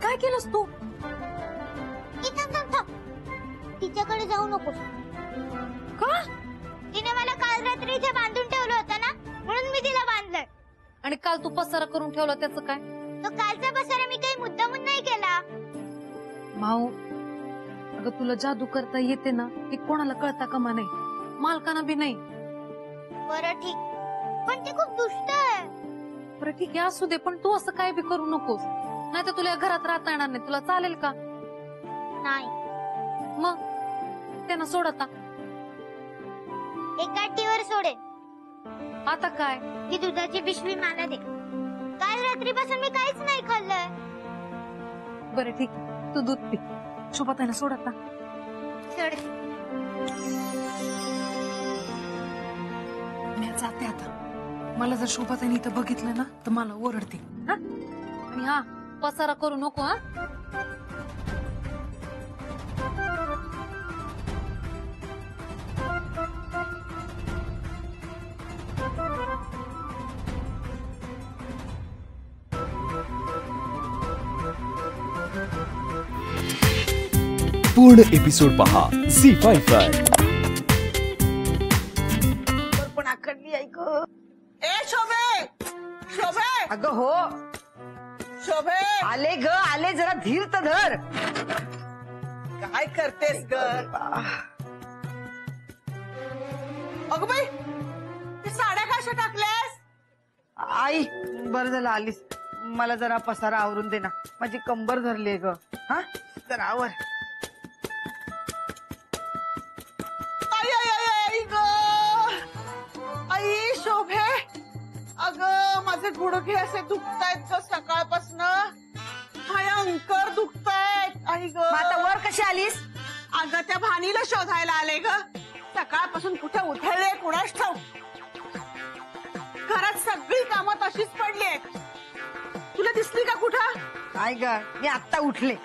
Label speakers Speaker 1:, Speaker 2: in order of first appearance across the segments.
Speaker 1: काय केलंस तू?
Speaker 2: तिच्याकडे जाऊ नकोस.
Speaker 1: का?
Speaker 2: तिने मला काल रात्री इथे बांधून ठेवलं होतं ना, म्हणून मी तिला बांधलंय.
Speaker 1: आणि काल तू पसारा करून ठेवला त्याचं काय?
Speaker 2: तो कालचा पसारा मी काही मुद्दामून नाही केला.
Speaker 1: माऊ, अगं तुला जादू करता येते ना, हे कोणाला कळता कामा नाही, मालकांना बी नाही.
Speaker 2: बरं ठीक, पण ती खूप दुष्ट आहे.
Speaker 1: बरं ठीक आहे, असू दे, पण तू असं काय बी करू नकोस, नाही तर तुला या घरात राहता येणार नाही. तुला चालेल का?
Speaker 2: नाही.
Speaker 1: मग त्यांना सोड आता.
Speaker 2: एका अट्टीवर सोडे.
Speaker 1: आता काय?
Speaker 2: ही दुधाची पिशवी मला दे. काल रात्रीपासून मी काहीच नाही खाल्लंय.
Speaker 1: बरं ठीक आहे, तू दूध पी. शोभाताईला सोड आता.
Speaker 2: सोड.
Speaker 1: मी जाते आता. मला जर शोभाताईने इथं बघितलं ना तर मला ओरडते. हा? आणि हा, पसारा करू नको. हा,
Speaker 3: पूर्ण एपिसोड पहा झी5 वर.
Speaker 4: पण आखडली ऐक. ए शोभे, शोभे.
Speaker 5: अगं हो,
Speaker 4: शोभे
Speaker 5: आले ग आले, जरा धीर तर धर.
Speaker 4: काय करतेस ग? अगं बाई, ती साड्या कशा टाकल्यास?
Speaker 5: आई बरं झालं आलीस. मला जरा पसारा आवरून दे ना, माझी कंबर धरली ग. हा, जरा आवर.
Speaker 4: आई आई आई आई ग, आई शोभे, अगं माझे गुडघे असे दुखतायत ग सकाळपासून. भयंकर दुखतायत. आई ग,
Speaker 5: आता वर कशी आलीस?
Speaker 4: अगं त्या भानीला शोधायला आले ग. सकाळपासून कुठे उधळले कुणास ठाऊक. घरात सगळी कामं तशीच पडली आहेत. तुला दिसली का कुठं?
Speaker 5: काय ग, मी आत्ता उठले.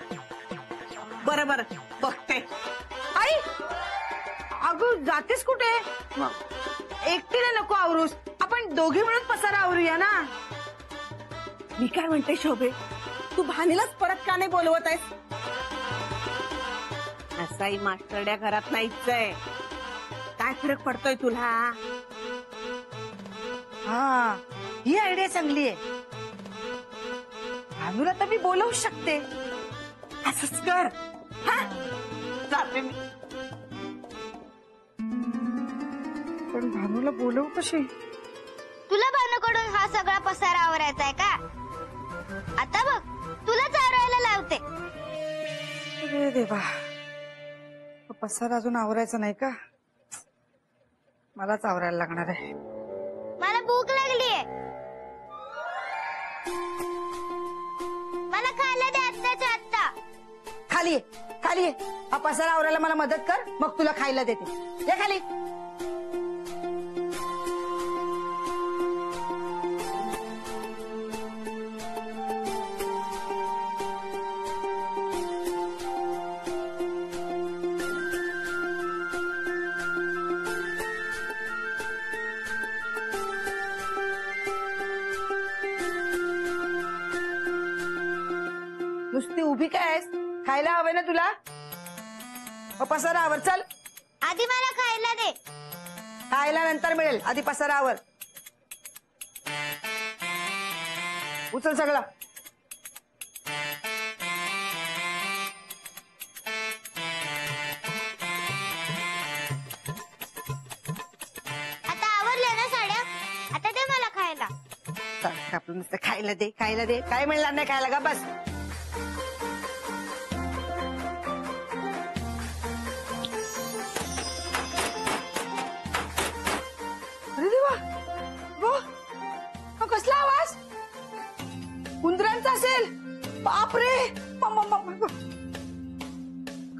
Speaker 4: बरं बरं बघते.
Speaker 5: आई, अगं जातेस कुठे? एकटीने नको आवरूस, आपण दोघे मिळून पसारा आवरूया ना.
Speaker 4: मी काय म्हणते शोभे, तू भानीलाच परत का नाही बोलवत आहेस? असाही मास्टरड्या घरात नाहीच आहे. काय फरक पडतोय तुला?
Speaker 5: हा, ही आयडिया चांगली आहे. भानूला तर मी बोलवू शकते.
Speaker 4: असंच कर. हा? जाते मी.
Speaker 5: पण भानूला बोलवू कशी?
Speaker 2: तुला भानूकडून हा सगळा पसारा आवरायचा आहे का? आता बघ, तुलाच आवरायला लावते.
Speaker 5: अरे देवा, पसारा अजून आवरायचा नाही का? मलाच आवरायला लागणार आहे.
Speaker 2: मला भूक लागलीये. मला खायला दे आत्ताच्या आत्ता.
Speaker 5: खाली ये, खाली ये. हा पसारा आवरायला मला मदत कर, मग तुला खायला देते. ये खाली. नुसती उभी काय आहेस? खायला हवंय ना तुला? पसारा आवर, चल.
Speaker 2: आधी मला खायला दे.
Speaker 5: खायला नंतर मिळेल, आधी पसारा आवर. उचल सगळं.
Speaker 2: आता आवरल्या ना साड्या, आता दे मला खायला.
Speaker 5: आपलं नुसतं खायला दे, खायला दे. काय मिळणार नाही खायला, का बस. अरे देवा, वो कसला आवाज? उंदरांचा असेल. बापरे,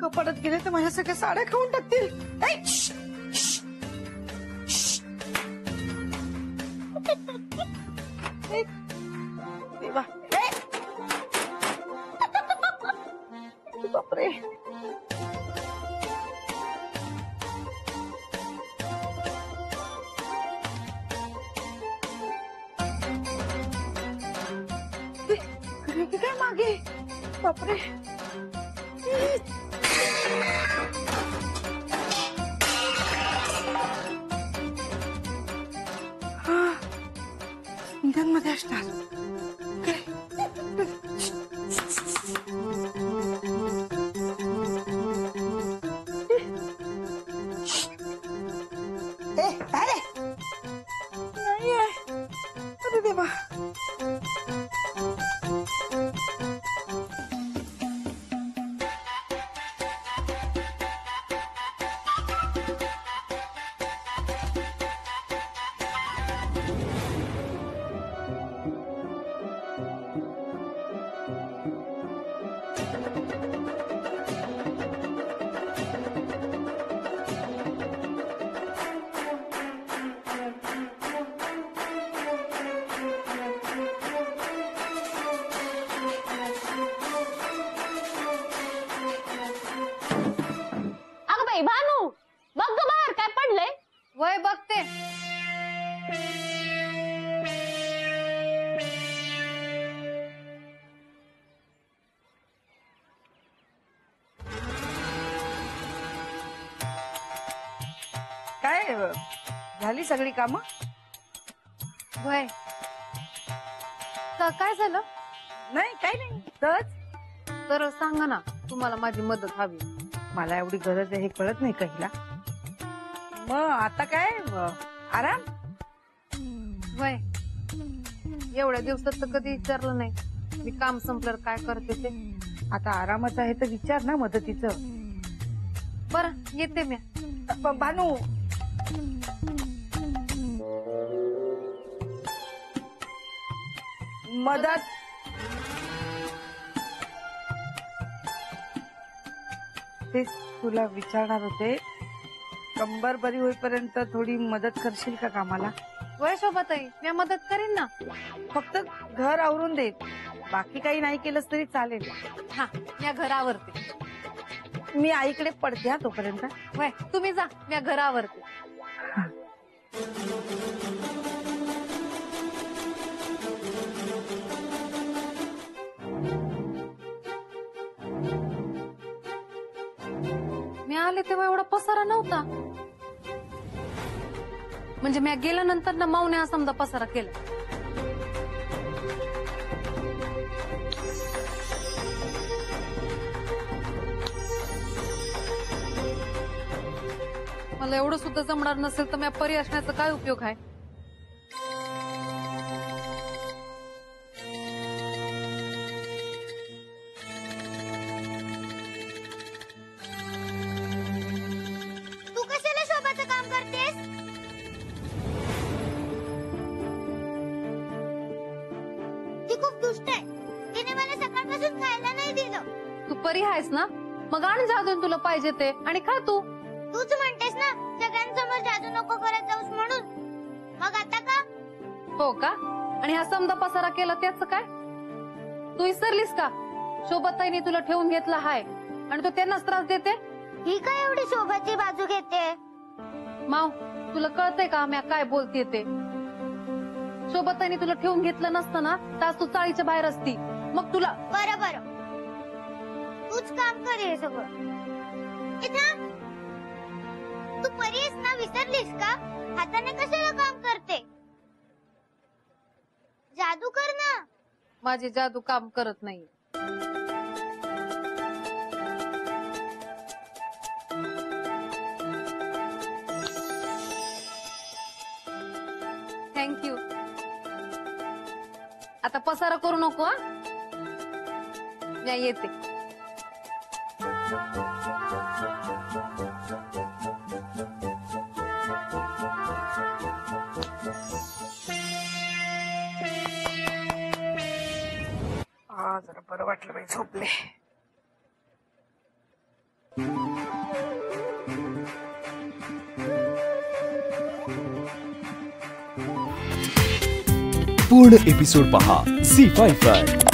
Speaker 5: कपाटात गेले तर माझ्या सगळ्या साड्या खाऊन टाकतील. ऐ, श्श, श्श, श्श. ऐ, देवा, ऐ. बापरे. काय मागे बापरे. मध्ये असणार. अरे देवा.
Speaker 6: भानू बघ ग बाहेर काय पडलंय.
Speaker 1: वय बघते.
Speaker 5: काय झाली सगळी कामं.
Speaker 1: वय काय झालं.
Speaker 5: नाही काही नाही
Speaker 1: तर सांगा ना, तुम्हाला माझी मदत हवी.
Speaker 5: मला एवढी गरज आहे हे कळत नाही कहिला. मग आता काय आराम.
Speaker 1: वय एवढ्या दिवसात तर कधी विचारलं नाही मी काम संपल्यावर काय करते ते.
Speaker 5: आता आरामाचं आहे तर विचार ना मदतीचं.
Speaker 1: बरं येते मी.
Speaker 5: भानू मदत. तेच तुला विचारणार होते, कंबर बरी होईपर्यंत थोडी मदत करशील का कामाला.
Speaker 1: वय शोभाताई मी मदत करीन ना.
Speaker 5: फक्त घर आवरून दे, बाकी काही नाही केलंस तरी चालेल.
Speaker 1: हा मी घरावरते.
Speaker 5: मी आईकडे पडते हा तोपर्यंत.
Speaker 1: वय तुम्ही जा, मी घरावरते. मी आले तेव्हा एवढा पसारा नव्हता. म्हणजे मी गेल्यानंतर ना माऊने हा समजा पसारा केला. मला एवढं सुद्धा जमणार नसेल तर मी परी असण्याचा काय उपयोग आहे.
Speaker 2: तू कशाला शोभाचं काम करतेस. ती खूप दुष्ट आहे. तिने मला सकाळपासून खायला नाही दिलं.
Speaker 1: तू परी आहेस ना, मग आण जादून तुला पाहिजे ते आणि खा तू.
Speaker 2: तूच म्हणतेस ना सगळ्यांसमोर जादू नको करत जाऊस म्हणून. मग आता का.
Speaker 1: हो का. आणि हा समजा पसारा केला त्याच काय. तू विसरलीस का शोभाताईने तुला ठेवून घेतला हाय आणि तो त्यांनाच त्रास देते.
Speaker 2: ही काय एवढी शोभाची बाजू घेते.
Speaker 1: माव तुला कळतंय का मी काय बोलते ते. शोभाताईने तुला ठेवून घेतलं नसतं ना तर आज तू चाळीच्या बाहेर असती. मग तुला
Speaker 2: बरं बरं तूच काम कर हे सगळं. इथं तू परी आहेस ना, विसरलीस का. हाताने कशाला काम करते. जादू कर ना.
Speaker 1: माझी जादू काम करत नाही. थँक्यू. आता पसारा करू नको हा. मी येते.
Speaker 5: जरा बरं वाटलं बाई, झोपले.
Speaker 3: पूर्ण एपिसोड पहा झी5 वर.